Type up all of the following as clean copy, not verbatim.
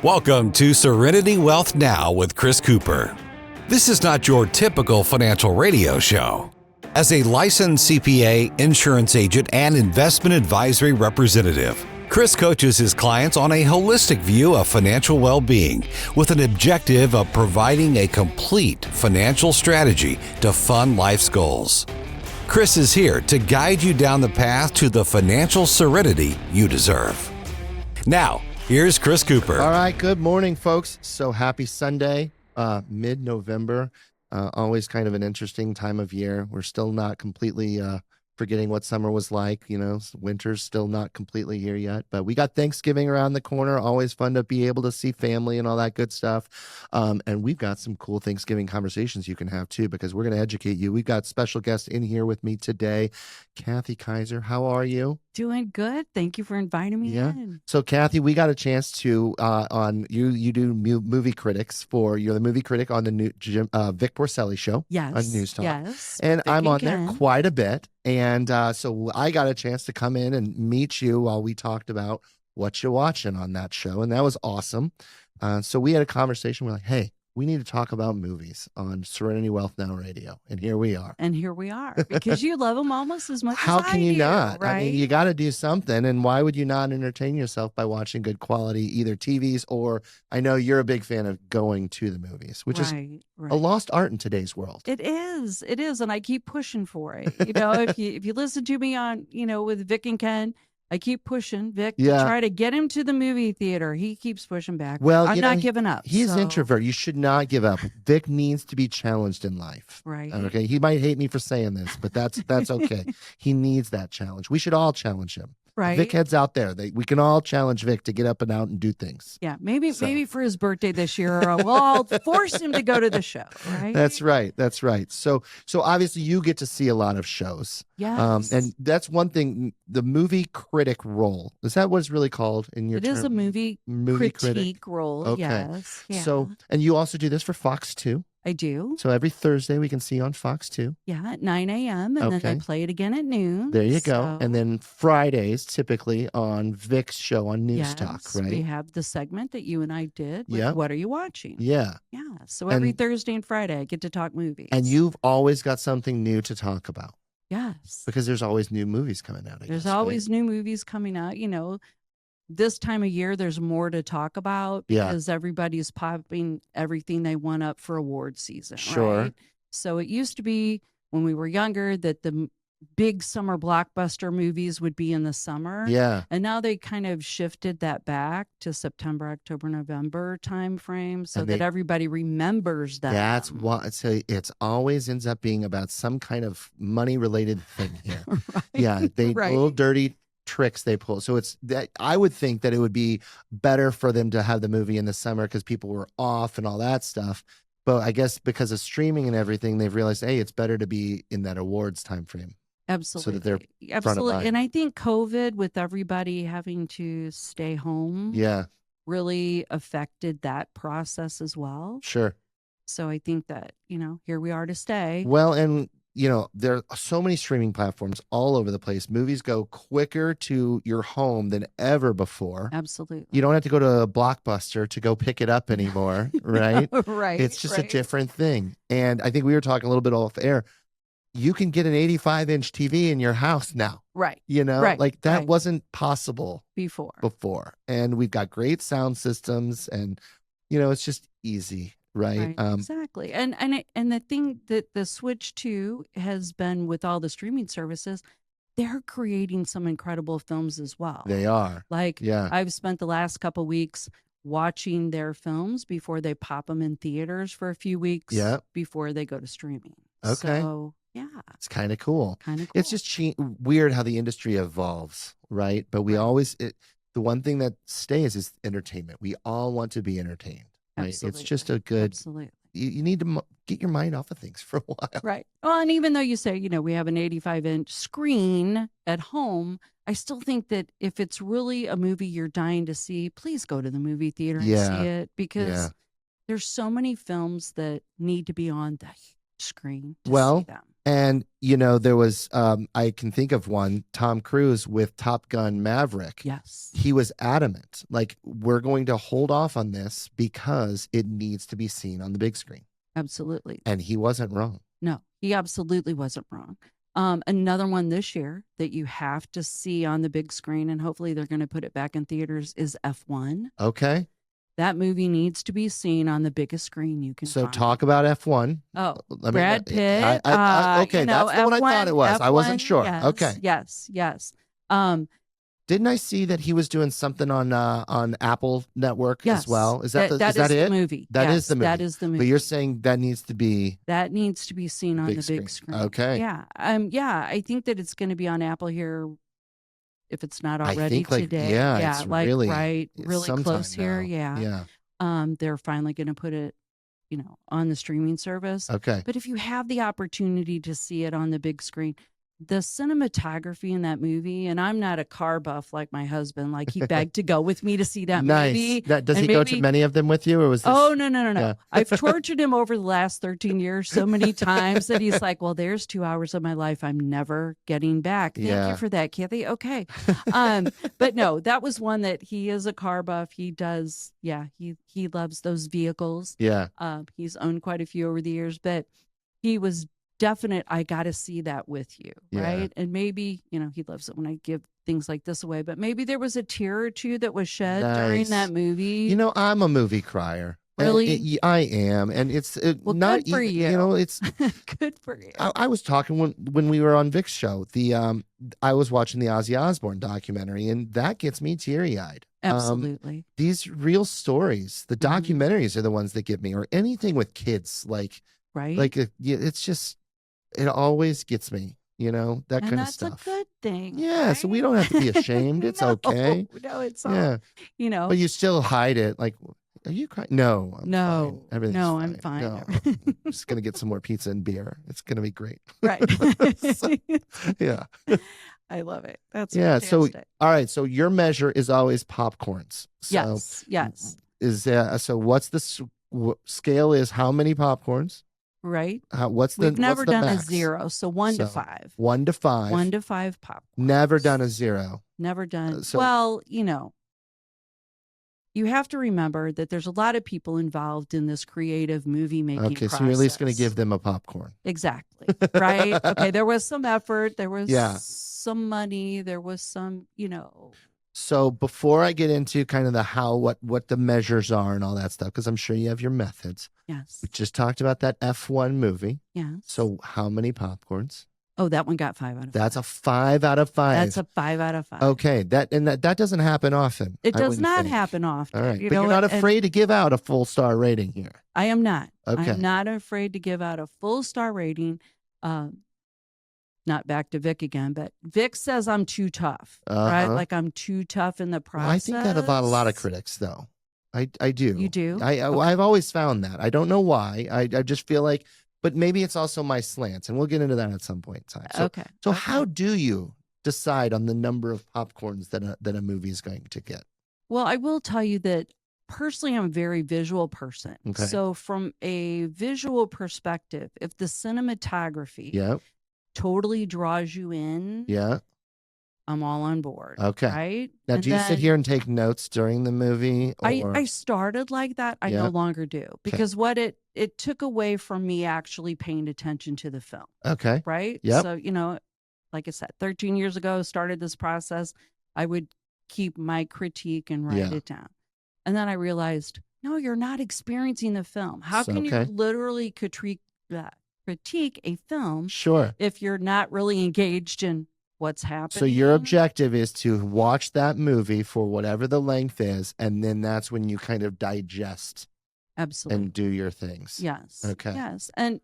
Welcome to Serenity Wealth Now with Chris Cooper. This is not your typical financial radio show. As a licensed CPA, insurance agent, and investment advisory representative, Chris coaches his clients on a holistic view of financial well-being with an objective of providing a complete financial strategy to fund life's goals. Chris is here to guide you down the path to the financial serenity you deserve. Now, here's Chris Cooper. All right, good morning, folks. So happy Sunday, mid-November. Always kind of an interesting time of year. We're still not completely forgetting what summer was like. You know, winter's still not completely here yet. But we got Thanksgiving around the corner. Always fun to be able to see family and all that good stuff. And we've got some cool Thanksgiving conversations you can have too, because we're going to educate you. We've got special guests in here with me today. Kathy Kaiser, how are you? Doing good. Thank you for inviting me in. So, Kathy, we got a chance to you do movie critics you're the movie critic on the new Vic Porcelli show on NewsTalk. Yes. And Vic I'm on again. there quite a bit. And so I got a chance to come in and meet you while we talked about what you're watching on that show. And that was awesome. So we had a conversation. We're like, hey, we need to talk about movies on Serenity Wealth Now Radio. And here we are. And here we are, because you love them almost as much How as I can you do, not? right? I mean, you got to do something. And why would you not entertain yourself by watching good quality, either TVs or I know you're a big fan of going to the movies, which is a lost art in today's world. It is. It is. And I keep pushing for it. You know, if you listen to me on, with Vic and Ken, I keep pushing Vic to try to get him to the movie theater. He keeps pushing back. Well, I'm not giving up. He's an introvert. You should not give up. Vic needs to be challenged in life. Right. Okay. He might hate me for saying this, but that's okay. He needs that challenge. We should all challenge him. Right. Vic heads out there. We can all challenge Vic to get up and out and do things. Yeah, maybe for his birthday this year, we'll all force him to go to the show, right? That's right. That's right. So obviously you get to see a lot of shows. Yes. And that's one thing, the movie critic role. Is that what it's really called in your term? It is a movie critique critic role, okay. yes. Yeah. So, and you also do this for Fox too? I do. So every Thursday we can see on Fox too. Yeah, at 9 a.m. And then I play it again at noon. There you go. And then Fridays typically on Vic's show on NewsTalk, right? We have the segment that you and I did with What Are You Watching? Yeah. Yeah. So every Thursday and Friday I get to talk movies. And you've always got something new to talk about. Yes. Because there's always new movies coming out. There's always new movies coming out. This time of year, there's more to talk about because everybody's popping everything they want up for award season. Sure. Right? So it used to be when we were younger that the big summer blockbuster movies would be in the summer. Yeah. And now they kind of shifted that back to September, October, November time frame so that everybody remembers that. That's why it's always ends up being about some kind of money related thing here. Right. Yeah. Little dirty tricks they pull. So it's that I would think that it would be better for them to have the movie in the summer because people were off and all that stuff. But I guess because of streaming and everything, they've realized, hey, it's better to be in that awards time frame. Absolutely. So that they're absolutely. And I think COVID, with everybody having to stay home, really affected that process as well. Sure. So I think that, here we are to stay. Well, and there are so many streaming platforms all over the place. Movies go quicker to your home than ever before. Absolutely. You don't have to go to a Blockbuster to go pick it up anymore, right? Right. It's just a different thing. And I think we were talking a little bit off air. You can get an 85-inch TV in your house now. Right. Like that wasn't possible before. And we've got great sound systems and, it's just easy. Right. Exactly. And the thing that the switch to has been with all the streaming services, they're creating some incredible films as well. They are. I've spent the last couple weeks watching their films before they pop them in theaters for a few weeks before they go to streaming. Okay. So, it's kind of cool. Cool. It's just weird how the industry evolves, right? But we always, the one thing that stays is entertainment. We all want to be entertained. Right? Absolutely. It's just a good. Absolutely. You need to get your mind off of things for a while. Right. Well, and even though you say, we have an 85-inch screen at home, I still think that if it's really a movie you're dying to see, please go to the movie theater and see it because there's so many films that need to be on the screen to see them. And, you know, there was, I can think of one, Tom Cruise with Top Gun Maverick. Yes. He was adamant, like, we're going to hold off on this because it needs to be seen on the big screen. Absolutely. And he wasn't wrong. No, he absolutely wasn't wrong. Another one this year that you have to see on the big screen, and hopefully they're going to put it back in theaters, is F1. Okay. That movie needs to be seen on the biggest screen you can So find. talk about F1. Oh, Let me- Brad Pitt. okay, you know, that's the one I thought it was. I wasn't sure. Yes, Okay. Yes. Didn't I see that he was doing something on Apple Network Yes. as well? Is that that is that is it? the movie. That Yes, is the movie. That is the movie. But you're saying that needs to be seen on the big screen. Okay. Yeah. I think that it's going to be on Apple here if it's not I already think, like, today. yeah, it's like really- right, really sometime close here. now. Yeah. Yeah. They're finally going to put it, you know, on the streaming service. Okay. But if you have the opportunity to see it on the big screen, the cinematography in that movie, and I'm not a car buff like my husband, like he begged to go with me to see that Nice. movie. Does and he go to maybe- many of them with you, or was this? Oh, no. Yeah. I've tortured him over the last 13 years so many times that he's like, well, there's 2 hours of my life I'm never getting back. Thank Yeah. you for that, Kathy. Okay. But no, that was one that he is a car buff. He does. Yeah. He loves those vehicles. Yeah. He's owned quite a few over the years, but he was definite. I got to see that with you. Yeah. Right. And maybe, you know, he loves it when I give things like this away, but maybe there was a tear or two that was shed during Nice. that movie. You know, I'm a movie crier. Really? I am, and it's Well, not good for you. you. You know, it's. Good for you. I was talking when we were on Vic's show. I was watching the Ozzy Osbourne documentary, and that gets me teary eyed. Absolutely. These real stories, the documentaries, are the ones that get me, or anything with kids, like Right. it's just, it always gets me. You know, that And kind of that's stuff. a good thing. Yeah, so we right? don't have to be ashamed. It's No, okay. No, it's all, Yeah, you know. but you still hide it. Like, are you crying? No, I'm No, fine. Everything's no, fine. I'm fine. No, I'm just gonna get some more pizza and beer. It's gonna be great. Right. So, yeah, I love it. That's yeah. So, fantastic. all right. So your measure is always popcorns. So Yes. Is so? What's the scale? Is how many popcorns? Right. What's the? We've never what's the done max? a 0, so 1 to So, 5. 1 to 5. 1 to 5 popcorn. Never done a 0. Never done. so- Well, you know, you have to remember that there's a lot of people involved in this creative movie making Okay, so you're at least going to process. give them a popcorn. Exactly. Right. Okay. There was some effort. There was Yeah. some money. There was some, you know. So before I get into kind of the what the measures are and all that stuff, because I'm sure you have your methods. Yes. We just talked about that F1 movie. Yes. So how many popcorns? Oh, that one got 5 out of 5. That's a 5 out of 5. That's a 5 out of 5. Okay. That doesn't happen often. It I does wouldn't not think. happen often. All right. You But know, you're not and afraid to give out a full star rating here. I am not. Okay. I'm not afraid to give out a full star rating. Not back to Vic again, but Vic says I'm too tough, right? Uh-huh. Like I'm too tough in the process. Well, I think that about a lot of critics, though. I do. You do? I've always found that. I don't know why. I just feel like, but maybe it's also my slants, and we'll get into that at some point in time. So, Okay. So Okay. how do you decide on the number of popcorns that a movie is going to get? Well, I will tell you that personally, I'm a very visual person. Okay. So from a visual perspective, if the cinematography Yeah. totally draws you in, Yeah. I'm all on board. Okay. Right. Now, And do you sit then here and take notes during the movie? Or... I started like that. I Yeah. no longer do because what it took away from me actually paying attention to the film. Okay. Right. Yep. So, you know, like I said, 13 years ago, started this process. I would keep my critique and write Yeah. it down. And then I realized, no, you're not experiencing the film. How So, can okay. you literally critique a film Sure. if you're not really engaged in what's happening? So your objective is to watch that movie for whatever the length is, and then that's when you kind of digest Absolutely. and do your things. Yes. Okay. Yes. And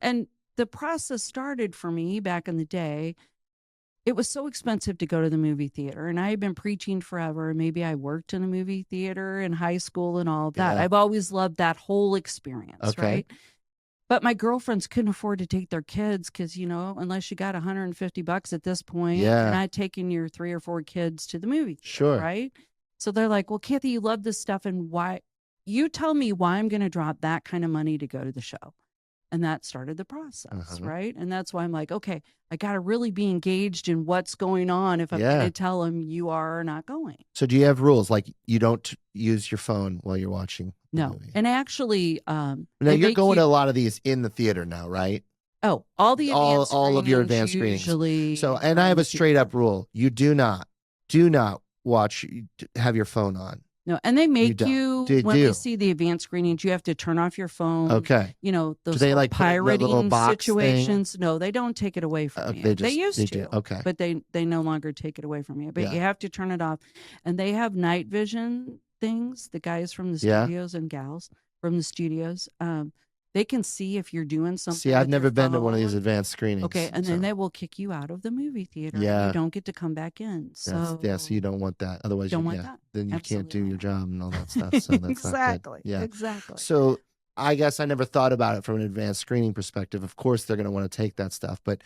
the process started for me back in the day. It was so expensive to go to the movie theater, and I had been preaching forever. Maybe I worked in a movie theater in high school and all of that. Yeah. I've always loved that whole experience, Okay. right? But my girlfriends couldn't afford to take their kids because, you know, unless you got $150 at this point, Yeah. you're not taking your 3 or 4 kids to the movie theater, Sure. right? So they're like, well, Kathy, you love this stuff, and why? You tell me why I'm going to drop that kind of money to go to the show. And that started the process, Uh-huh. right? And that's why I'm like, okay, I got to really be engaged in what's going on if I'm Yeah. going to tell them you are not going. So do you have rules like you don't use your phone while you're watching the No. movie? And actually, Now they you're make going to you- a lot of these in the theater now, right? Oh, all the advanced all of your advanced screenings screenings. usually. So, and I are have in a the straight up theater. rule: you do not have your phone on. No, and they make don't. you They when do. we see the advanced screenings, you have to turn off your phone. Okay. You know, those they, whole like, put it in that little pirating box thing? situations. No, they don't take it away from you. They used they to. do. Okay. But they no longer take it away from you. But Yeah. you have to turn it off. And they have night vision things, the guys from the Yeah. studios and gals from the studios. They can see if you're doing something. See, I've with your never been to one of these phone. advanced screenings. Okay, and so then they will kick you out of the movie theater. Yeah. You don't get to come back in. So so you don't want that. Otherwise, Don't you, want yeah, that. then you can't do Absolutely your not. job and all that stuff. So that's exactly. not good. Yeah. Exactly. So I guess I never thought about it from an advanced screening perspective. Of course, they're going to want to take that stuff. But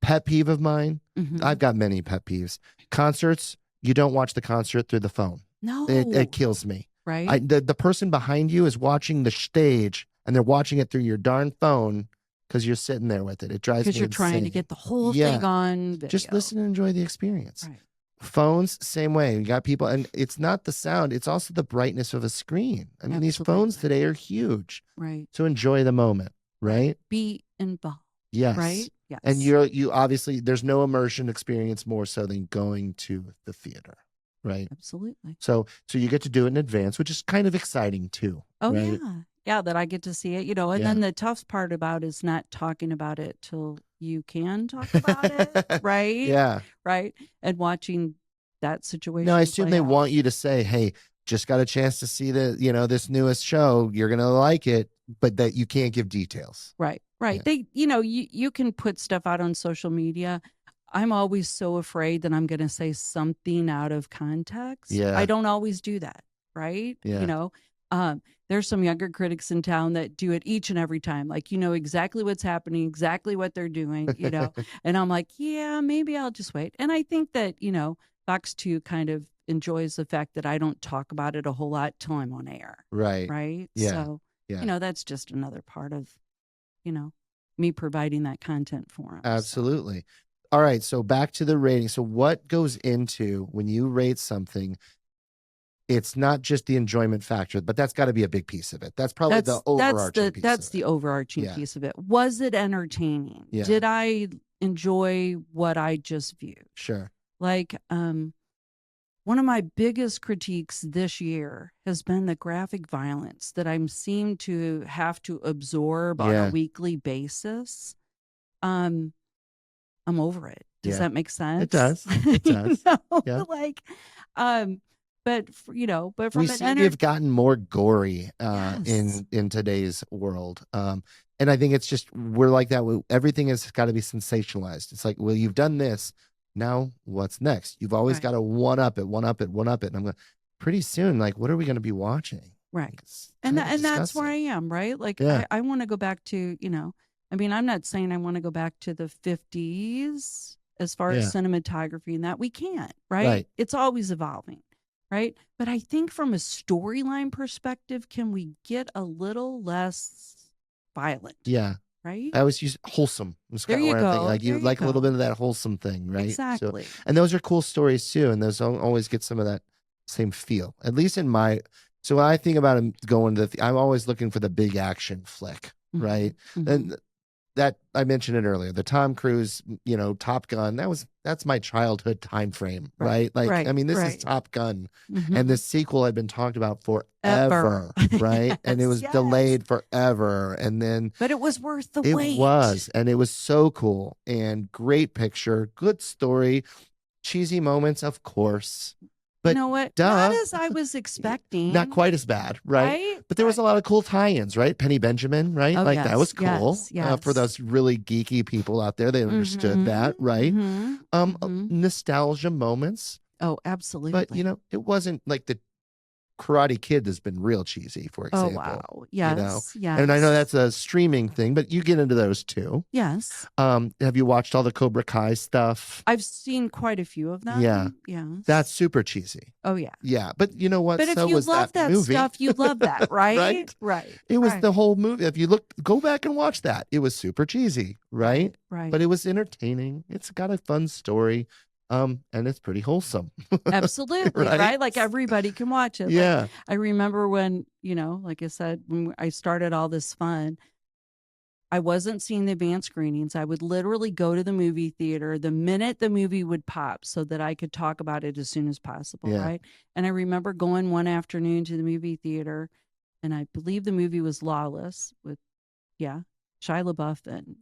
pet peeve of mine, Mhm. I've got many pet peeves. Concerts, you don't watch the concert through the phone. No. It kills me. Right? The person behind you is watching the stage and they're watching it through your darn phone because you're sitting there with it. It drives me Because you're trying to insane. get the whole Yeah. thing on video. Just listen and enjoy the experience. Right. Phones, same way. You got people, and it's not the sound, it's also the brightness of a screen. I mean, these phones Absolutely. today are huge. Right. So enjoy the moment, right? Be involved. Yes. Right? Yes. And you obviously, there's no immersion experience more so than going to the theater, right? Absolutely. So you get to do it in advance, which is kind of exciting too. Oh, right? yeah. Yeah, that I get to see it, you know, and Yeah. then the tough part about is not talking about it till you can talk about it, right? Yeah. Right? And watching that situation. No, I assume play they out. want you to say, hey, just got a chance to see this newest show. You're going to like it, but that you can't give details. Right, right. Yeah. They, you can put stuff out on social media. I'm always so afraid that I'm going to say something out of context. Yeah. I don't always do that, right? Yeah. There's some younger critics in town that do it each and every time. Like, exactly what's happening, exactly what they're doing, and I'm like, yeah, maybe I'll just wait. And I think that, Fox 2 kind of enjoys the fact that I don't talk about it a whole lot till I'm on air. Right. Right. Yeah. So, Yeah. that's just another part of, me providing that content for them. Absolutely. All right. So back to the rating. So what goes into when you rate something? It's not just the enjoyment factor, but that's got to be a big piece of it. That's probably the overarching piece. That's of the it. overarching Yeah. piece of it. Was it entertaining? Yeah. Did I enjoy what I just viewed? Sure. Like, one of my biggest critiques this year has been the graphic violence that I seem to have to absorb on Yeah. a weekly basis. I'm over it. Does Yeah. that make sense? It does. It does. Yeah. Like, but but from We an seem to have gotten more gory in today's world. And I think it's just, we're like that. Everything has got to be sensationalized. It's like, well, you've done this. Now what's next? You've always got to one up it. And I'm going, pretty soon, like, what are we going to be watching? Right. It's And kind of that's where I disgusting. am, right? Like, Yeah. I want to go back to, I mean, I'm not saying I want to go back to the 50s as far as cinematography and that. We can't, right? It's always evolving, right? But I think from a storyline perspective, can we get a little less violent? Yeah. Right? I always use wholesome. There you go. Like, you There you like a little go. bit of that wholesome thing, right? Exactly. So, and those are cool stories too. And those always get some of that same feel, at least in my. So when I think about going to I'm always looking for the big action flick, Mhm. right? Mhm. And that I mentioned it earlier, the Tom Cruise, Top Gun. That's my childhood time frame, right? Like, Right. I mean, this is Right. Top Gun, Mhm. and the sequel had been talked about forever, Ever. right? And it was Yes. delayed forever, and then But it was worth the it wait. was, and it was so cool and great picture, good story, cheesy moments, of course, but you know what? duh. Not as I was expecting. not quite as bad, right? But there was a lot of cool tie-ins, right? Penny Benjamin, right? Oh, Like, that was yes, cool. yes, For yes. those really geeky people out there, they understood that, right? Karate Kid has been real cheesy, for Oh, example. wow. You know? Yes. Yes. And I know that's a streaming thing, but you get into those too. Yes. Have you watched all the Cobra Kai stuff? I've seen quite a few of them. Yeah. Yes. That's super cheesy. Oh, yeah. Yeah, but you know what? But if So you was love that movie. stuff, you love that, right? Right? Right. It was right. the whole movie. If you go back and watch that. It was super cheesy, right? Right. But it was entertaining. It's got a fun story. And it's pretty wholesome. Absolutely. Right? Right? Like everybody can watch it. Yeah. Like, I remember when, like I said, when I started all this fun, I wasn't seeing the advanced screenings. I would literally go to the movie theater the minute the movie would pop so that I could talk about it as soon as possible. Yeah. Right. And I remember going one afternoon to the movie theater, and I believe the movie was Lawless with, Shia LaBeouf and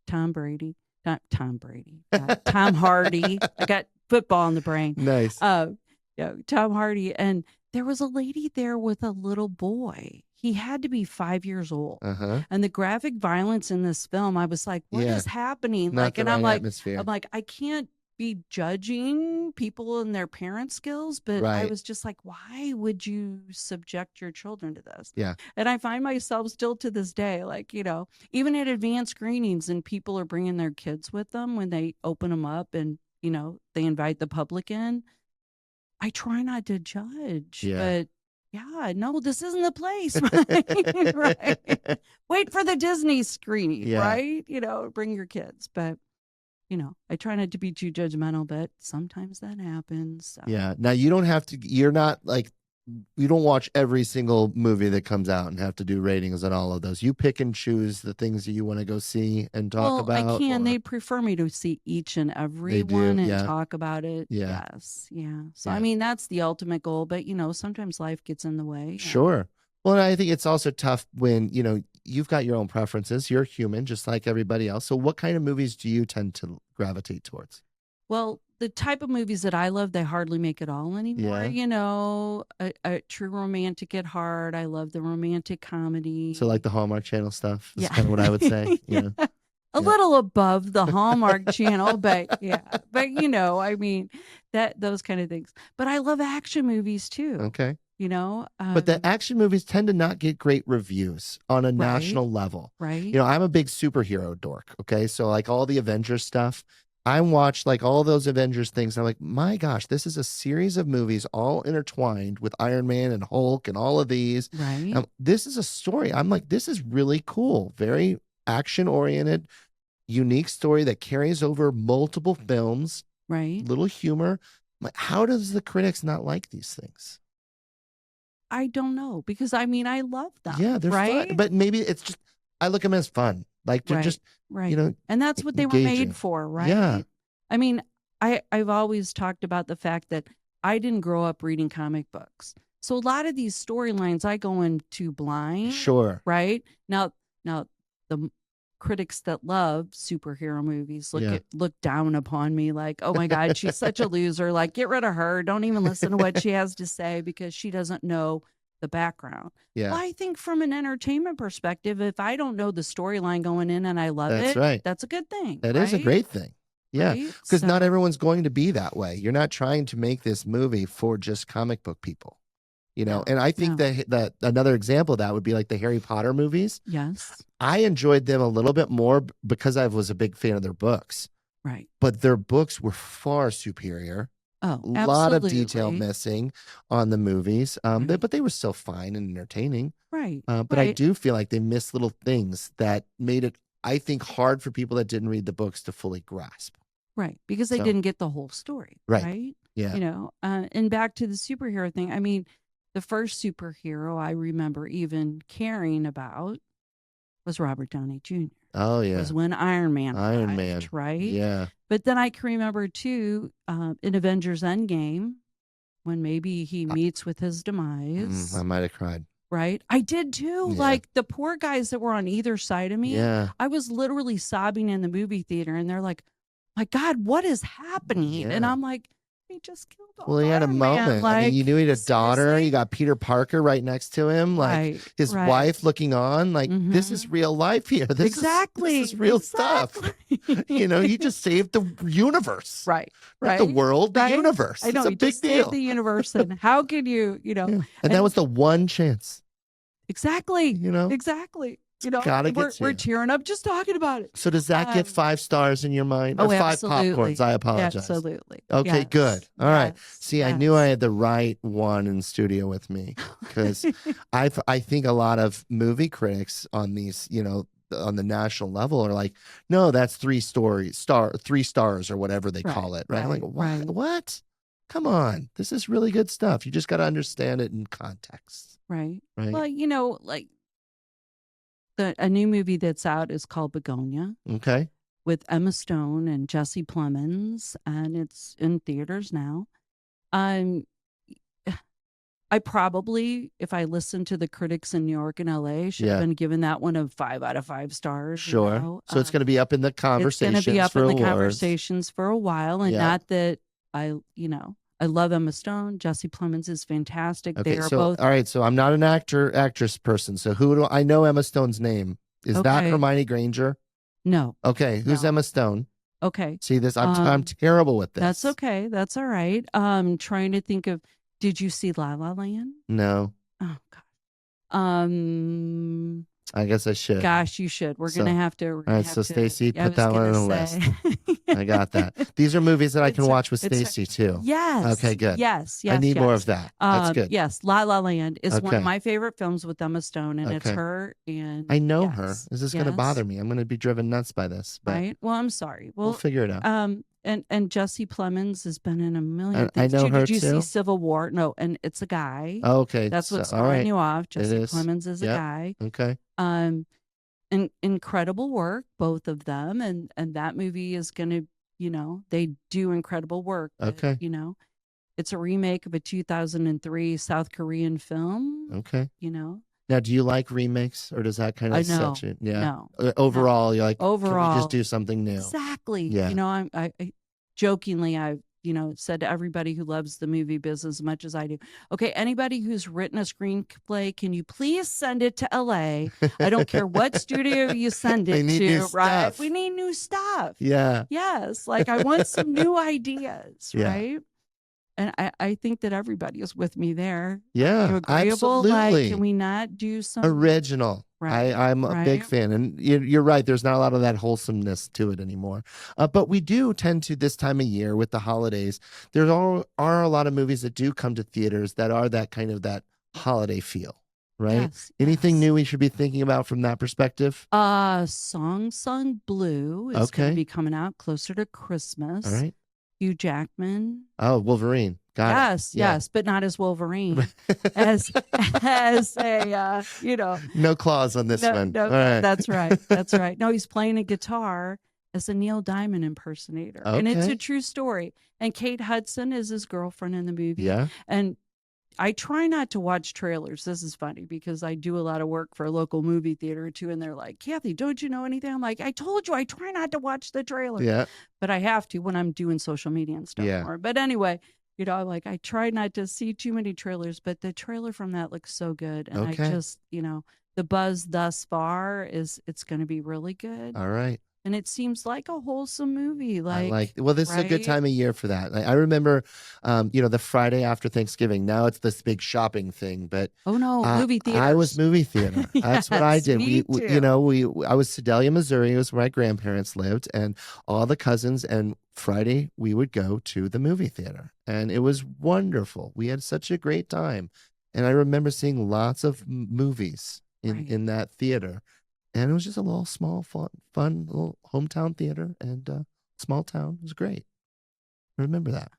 Tom Brady. Not Tom Brady. Tom Hardy. I got football in the brain. Nice. Tom Hardy. And there was a lady there with a little boy. He had to be 5 years old. Uh-huh. And the graphic violence in this film, I was like, what is happening? Not the I'm right like, atmosphere. I can't be judging people and their parent skills, but I Right. was just like, why would you subject your children to this? Yeah. And I find myself still to this day, like, even at advanced screenings, and people are bringing their kids with them when they open them up and, they invite the public in. I try not to judge, but yeah, no, this isn't the place, right? Right. Wait for the Disney screening, right? Bring your kids. But, I try not to be too judgmental, but sometimes that happens. So. Yeah. Now you don't have to, you're not like, you don't watch every single movie that comes out and have to do ratings on all of those. You pick and choose the things that you want to go see and talk about. I can. or- They prefer me to see each and every They do, one and yeah. talk about it. Yeah. Yes. Yeah. So, Yeah. I mean, that's the ultimate goal, but, sometimes life gets in the way. Sure. Well, and I think it's also tough when, you've got your own preferences. You're human, just like everybody else. So what kind of movies do you tend to gravitate towards? Well, the type of movies that I love, they hardly make it all anymore. A true romantic at heart. I love the romantic comedy. So like the Hallmark Channel stuff. That's Yeah. kind of what I would say. Yeah. A little above the Hallmark Channel, but I mean, those kind of things. But I love action movies too. Okay. But the action movies tend to not get great reviews on a national level. Right. I'm a big superhero dork. Okay. So like all the Avengers stuff, I watch like all those Avengers things. And I'm like, my gosh, this is a series of movies all intertwined with Iron Man and Hulk and all of these. Right. This is a story. I'm like, this is really cool. Very action oriented, unique story that carries over multiple films. Right. Little humor. Like, how does the critics not like these things? I don't know, because I mean, I love them. Yeah, they're right. fun. But maybe it's just, I look at them as fun. Like they're just, and that's what they were engaging. made for, right? Yeah. I mean, I've always talked about the fact that I didn't grow up reading comic books. So a lot of these storylines I go into blind. Sure. Right? Now the critics that love superhero movies look down upon me like, oh my God, she's such a loser. Like, get rid of her. Don't even listen to what she has to say because she doesn't know the background. Yeah. Well, I think from an entertainment perspective, if I don't know the storyline going in and I love That's it, right. that's a good thing. That is a great thing. Yeah. Right? Because not So- everyone's going to be that way. You're not trying to make this movie for just comic book people. No, And I think that another example of that would be like the Harry Potter movies. Yes. I enjoyed them a little bit more because I was a big fan of their books. Right. But their books were far superior. Oh, A lot of absolutely. detail missing on the movies, but they were still fine and entertaining. Right. But I right. do feel like they missed little things that made it, I think, hard for people that didn't read the books to fully grasp. Right. Because they So- didn't get the whole story. Right. Right. Yeah. And back to the superhero thing. I mean, the first superhero I remember even caring about was Robert Downey Jr. Oh, yeah. Was when Iron Man Iron arrived, Man. right? Yeah. But then I can remember too, in Avengers Endgame, when maybe he meets with his demise. I might have cried. Right? I did too. Yeah. Like the poor guys that were on either side of me. Yeah. I was literally sobbing in the movie theater, and they're like, my God, what is happening? And Yeah. I'm like, he just killed all Well, he had a Iron Man. moment. Like, I mean, you knew he had a daughter. seriously? You got Peter Parker right next to him. Like Right, his right. wife looking on. Like this is real life here. This is real stuff. You know, you just saved the universe. Right. Not Right. the world, the right? universe. I know. It's a you big just saved deal. the universe. And how can you, you know? Yeah. And that was the one chance. Exactly. You know? Exactly. You know, Gotta get to we're you. tearing up just talking about it. So does that get 5 stars in your mind? Or Oh, 5 absolutely. popcorns? I apologize. Absolutely. Okay, Yes. good. All right. Yes. See, I knew I had the right one in studio with me because I think a lot of movie critics on these, you know, on the national level are like, no, that's 3 stars or whatever they call it. Right. I'm like, what? Come on. This is really good stuff. You just got to understand it in context. Right. Right. Well, you know, like a new movie that's out is called Begonia. Okay. With Emma Stone and Jesse Plemons, and it's in theaters now. I probably, if I listened to the critics in New York and LA, should have been given that one a 5 out of 5 stars. Sure. You know? So it's going to be up in the conversations. It's going to be up in the awards. conversations for a while, and not that I love Emma Stone. Jesse Plemons is fantastic. Okay, they are so both. all right. So I'm not an actress person. So who do I know? Emma Stone's name is that Hermione Granger? No. Okay, who's Emma Stone? Okay. See this? I'm terrible with this. That's okay. That's all right. Trying to think of. Did you see La La Land? No. Oh God. I guess I should. Gosh, you should. We're gonna have to. All right, so Stacey, put that one on the list. list. I got that. These are movies that I can watch with Stacey too. Yes. Okay, good. Yes. I need more of that. That's good. Yes, La La Land is one of my favorite films with Emma Stone, and it's her. And I know her. Is this going to bother me? I'm going to be driven nuts by this. But right. Well, I'm sorry. We'll figure it out. And Jesse Plemons has been in a million things. I know her Did you too. see Civil War? No, and it's a guy. Oh, okay. That's what's throwing you off. Jesse It is. Plemons is a guy. Okay. Incredible work, both of them, and that movie is going to, you know, they do incredible work. Okay. You know, it's a remake of a 2003 South Korean film. Okay. You know. Now, do you like remakes, or does that kind of set you? Yeah. No. Overall, you're like, overall, can we just do something new? Exactly. Yeah. You know, I jokingly, I've said to everybody who loves the movie business as much as I do, okay, anybody who's written a screenplay, can you please send it to LA? I don't care what studio you send it to, right? We need new stuff. Yeah. Yes. Like I want some new ideas, Yeah. right? And I think that everybody is with me there. Yeah, absolutely. Like, can we not do some original? Right. I'm a big fan, and you're right. There's not a lot of that wholesomeness to it anymore. But we do tend to, this time of year with the holidays, there are a lot of movies that do come to theaters that are that kind of that holiday feel, right? Yes, Anything new we should be thinking about from that perspective? Song Sung Blue is going to be coming out closer to Christmas. All right. Hugh Jackman. Oh, Wolverine. Got it. Yes, but not as Wolverine. as a no claws on this one. No, all right. That's right. That's right. No, he's playing a guitar as a Neil Diamond impersonator. Okay. And it's a true story. And Kate Hudson is his girlfriend in the movie. Yeah. And I try not to watch trailers. This is funny because I do a lot of work for a local movie theater too. And they're like, Kathy, don't you know anything? I'm like, I told you, I try not to watch the trailer. Yeah. But I have to when I'm doing social media and stuff more. But anyway, I try not to see too many trailers, but the trailer from that looks so good. And I just, the buzz thus far is it's going to be really good. All right. And it seems like a wholesome movie. Well, this is a good time of year for that. I remember, the Friday after Thanksgiving. Now it's this big shopping thing, but movie theater. I was movie theater. That's what I did. Me too. I was Sedalia, Missouri. It was where my grandparents lived, and all the cousins. And Friday we would go to the movie theater, and it was wonderful. We had such a great time, and I remember seeing lots of movies in that theater. And it was just a little small, fun little hometown theater and small town. It was great. I remember that.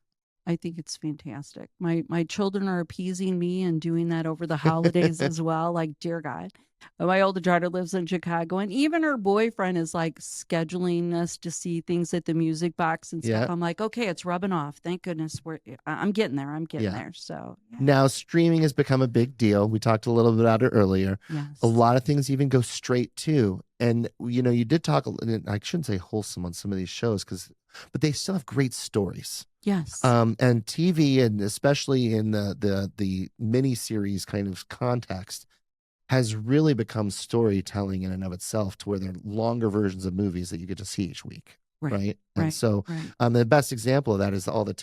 I think it's fantastic. My children are appeasing me and doing that over the holidays as well. Like, dear God, My older daughter lives in Chicago, and even her boyfriend is like scheduling us to see things at the music box and stuff. Yeah. I'm like, okay, it's rubbing off. Thank goodness I'm getting there. I'm getting Yeah. there. So yeah. Now, streaming has become a big deal. We talked a little bit about it earlier. Yes. A lot of things even go straight to, and you did talk, I shouldn't say wholesome on some of these shows, but they still have great stories. Yes. And TV, and especially in the mini series kind of context, has really become storytelling in and of itself, to where they're longer versions of movies that you get to see each week. Right. And Right. so Right. the best example of that is all the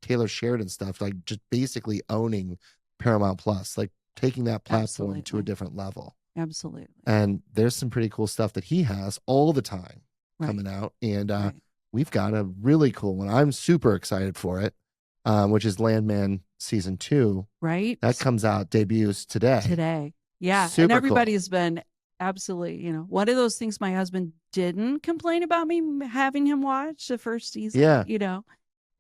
Taylor Sheridan stuff, like just basically owning Paramount Plus, like taking that platform to a Absolutely. different level. Absolutely. And there's some pretty cool stuff that he has all the time coming out. And Right. we've got a really cool one. I'm super excited for it, which is Landman Season 2. Right. That comes out, debuts today. Yeah. Super and cool. everybody's been absolutely, one of those things my husband didn't complain about me having him watch the first season. Yeah.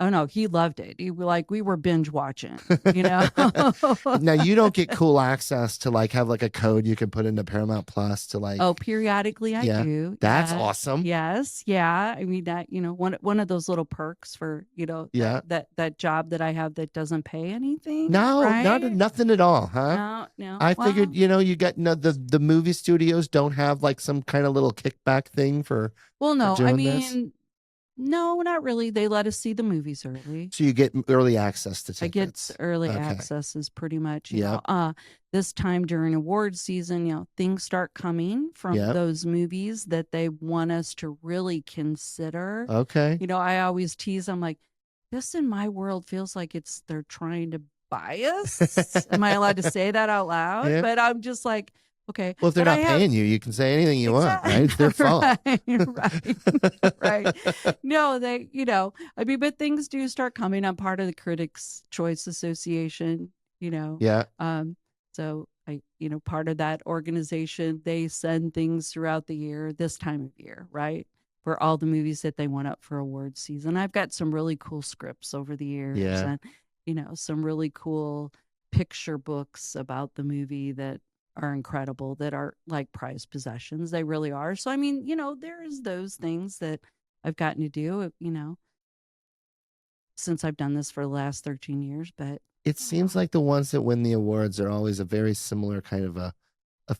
Oh no, he loved it. We were binge watching, Now you don't get cool access to like have like a code you can put into Paramount Plus to like. Oh, periodically I do. That's Yeah. awesome. Yes. Yeah. I mean that, one of those little perks for, that job that I have that doesn't pay anything. No, right? nothing at all, huh? No. I figured, you get the movie studios don't have like some kind of little kickback thing for. Well, no, doing I this? mean, no, not really. They let us see the movies early. So you get early access to tickets. I get early Okay. access is pretty much, Yep. this time during awards season, things start coming from Yep. those movies that they want us to really consider. Okay. I always tease, I'm like, this in my world feels like they're trying to buy us. Am I allowed to say that out loud? Yeah. But I'm just like, okay. Well, if they're not paying you, you can say anything you want, right? It's their fault. Right. No, but things do start coming. I'm part of the Critics' Choice Association, Yeah. So I, part of that organization, they send things throughout the year, this time of year, right? For all the movies that they want up for awards season. I've got some really cool scripts over the years and, some really cool picture books about the movie that are incredible, that are like prized possessions. They really are. So, I mean, there's those things that I've gotten to do, since I've done this for the last 13 years. But it seems like the ones that win the awards are always a very similar kind of a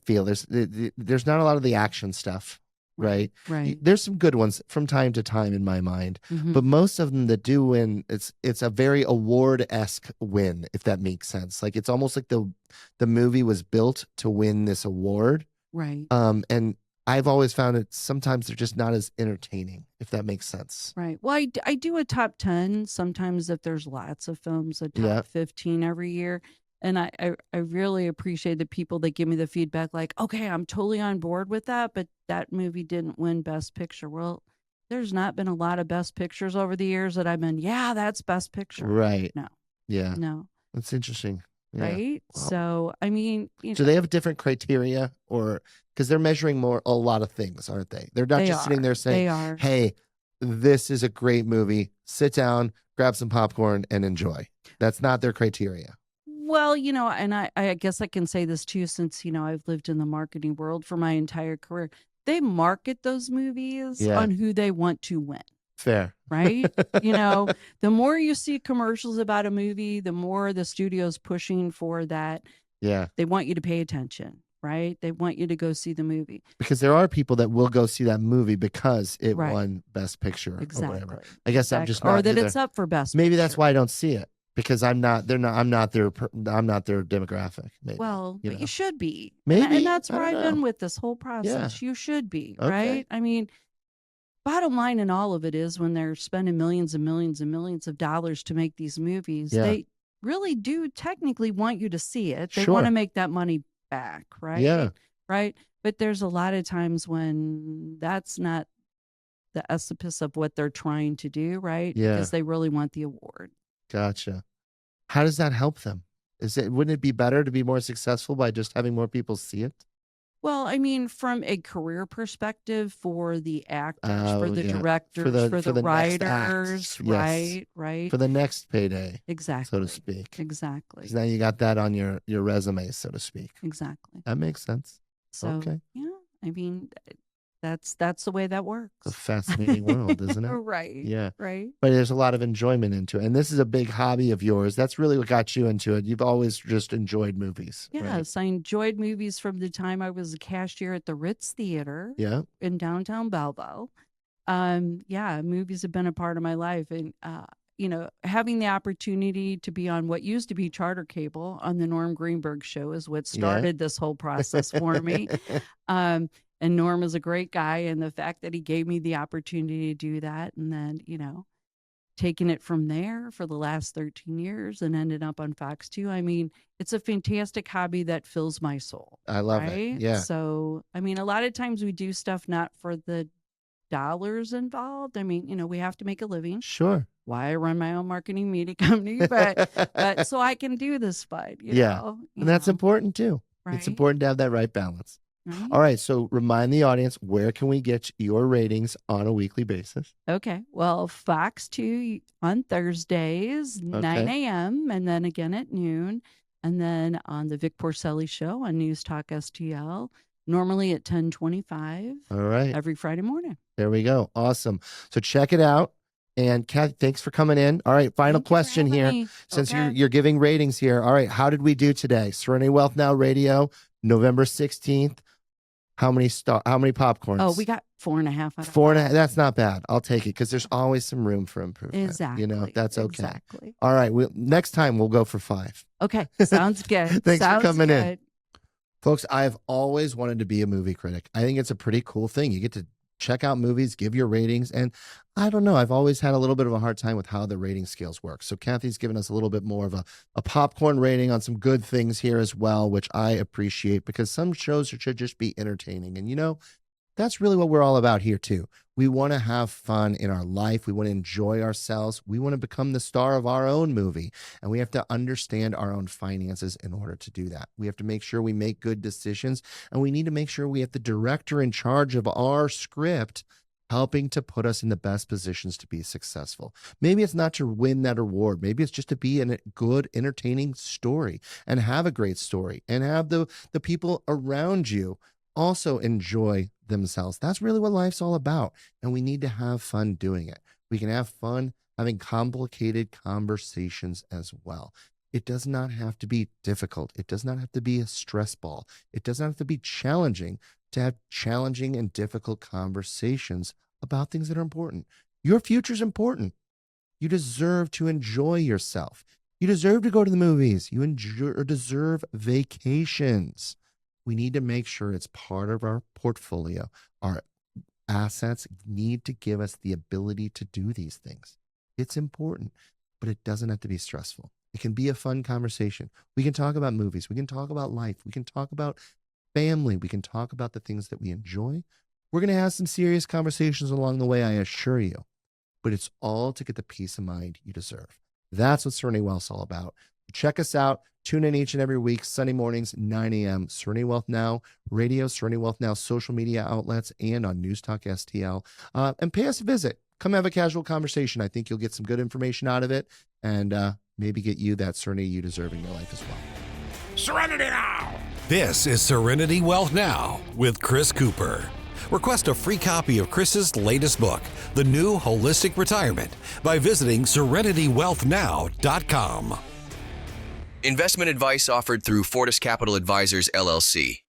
feel. There's not a lot of the action stuff, right? Right. There's some good ones from time to time in my mind, Mhm. but most of them that do win, it's a very award-esque win, if that makes sense. Like it's almost like the movie was built to win this award. Right. And I've always found it sometimes they're just not as entertaining, if that makes sense. Right. Well, I do a top 10 sometimes if there's lots of films, a top Yeah. 15 every year. And I really appreciate the people that give me the feedback like, okay, I'm totally on board with that, but that movie didn't win Best Picture. Well, there's not been a lot of Best Pictures over the years that I've been, yeah, that's Best Picture. Right. No. Yeah. No. That's interesting. Yeah. Right. Wow. So, I mean, Do they have different criteria, or because they're measuring a lot of things, aren't they? They're not just sitting there saying, they are. hey, this is a great movie. Sit down, grab some popcorn and enjoy. That's not their criteria. Well, and I guess I can say this too, since, I've lived in the marketing world for my entire career. They market those movies on who they want to win. Fair. Right? The more you see commercials about a movie, the more the studio's pushing for that. Yeah. They want you to pay attention, right? They want you to go see the movie. Because there are people that will go see that movie because it won Best Picture or whatever. I guess I'm just not. Or that it's up for Best Maybe Picture. that's why I don't see it. Because I'm not their demographic. Maybe. Well, but you should be. Maybe. And that's where I I've don't know. been with this whole process. You should be, Okay. right? I mean, bottom line in all of it is when they're spending millions and millions and millions of dollars to make these movies, they really do technically want you to see it. They want to make that money back, right? Yeah. Right? But there's a lot of times when that's not the precipice of what they're trying to do, right? Yeah. Because they really want the award. Gotcha. How does that help them? Wouldn't it be better to be more successful by just having more people see it? Well, I mean, from a career perspective for the actors, for the Yeah. directors, for the next act. writers, Yes. right? For the next payday, Exactly. so to speak. Exactly. Because now you got that on your resume, so to speak. Exactly. That makes sense. So, Okay. yeah, I mean, that's the way that works. It's a fascinating world, isn't it? Right. Yeah. Right. But there's a lot of enjoyment into it. And this is a big hobby of yours. That's really what got you into it. You've always just enjoyed movies. Right? Yes, I enjoyed movies from the time I was a cashier at the Ritz Theater Yeah. in downtown Belleville. Yeah, movies have been a part of my life, and having the opportunity to be on what used to be Charter Cable on the Norm Greenberg show is what started this whole process for me. And Norm is a great guy, and the fact that he gave me the opportunity to do that, and then taking it from there for the last 13 years and ended up on Fox 2. I mean, it's a fantastic hobby that fills my soul. I love it. Yeah. So, I mean, a lot of times we do stuff not for the dollars involved. I mean, we have to make a living. Sure. Why I run my own marketing media company, but so I can do this fight. And that's important too. Right? It's important to have that right balance. Right? All right. So remind the audience, where can we get your ratings on a weekly basis? Okay. Well, Fox 2 on Thursdays, 9 a.m., and then again at noon. And then on the Vic Porcelli Show on NewsTalkSTL, normally at 10:25. All right. Every Friday morning. There we go. Awesome. So check it out. And Kathy, thanks for coming in. All right, final question here. Since you're giving ratings here. All right, how did we do today? Serenity Wealth Now Radio, November 16th. How many popcorns? Oh, we got 4.5. 4.5. That's not bad. I'll take it because there's always some room for improvement. Exactly. That's okay. Exactly. All right. Next time we'll go for 5. Okay. Sounds good. Thanks for coming in. Folks, I've always wanted to be a movie critic. I think it's a pretty cool thing. You get to check out movies, give your ratings. And I don't know, I've always had a little bit of a hard time with how the rating scales work. So Kathy's given us a little bit more of a popcorn rating on some good things here as well, which I appreciate because some shows should just be entertaining. And that's really what we're all about here too. We want to have fun in our life. We want to enjoy ourselves. We want to become the star of our own movie. And we have to understand our own finances in order to do that. We have to make sure we make good decisions. And we need to make sure we have the director in charge of our script helping to put us in the best positions to be successful. Maybe it's not to win that award. Maybe it's just to be in a good, entertaining story and have a great story and have the people around you also enjoy themselves. That's really what life's all about. And we need to have fun doing it. We can have fun having complicated conversations as well. It does not have to be difficult. It does not have to be a stress ball. It does not have to be challenging to have challenging and difficult conversations about things that are important. Your future is important. You deserve to enjoy yourself. You deserve to go to the movies. You deserve vacations. We need to make sure it's part of our portfolio. Our assets need to give us the ability to do these things. It's important, but it doesn't have to be stressful. It can be a fun conversation. We can talk about movies. We can talk about life. We can talk about family. We can talk about the things that we enjoy. We're going to have some serious conversations along the way, I assure you. But it's all to get the peace of mind you deserve. That's what Serenity Wealth's all about. Check us out. Tune in each and every week, Sunday mornings, 9 a.m. Serenity Wealth Now Radio, Serenity Wealth Now social media outlets, and on NewsTalkSTL. And pay us a visit. Come have a casual conversation. I think you'll get some good information out of it and maybe get you that serenity you deserve in your life as well. Serenity Now! This is Serenity Wealth Now with Chris Cooper. Request a free copy of Chris's latest book, The New Holistic Retirement, by visiting SerenityWealthNow.com. Investment advice offered through Fortis Capital Advisors, LLC.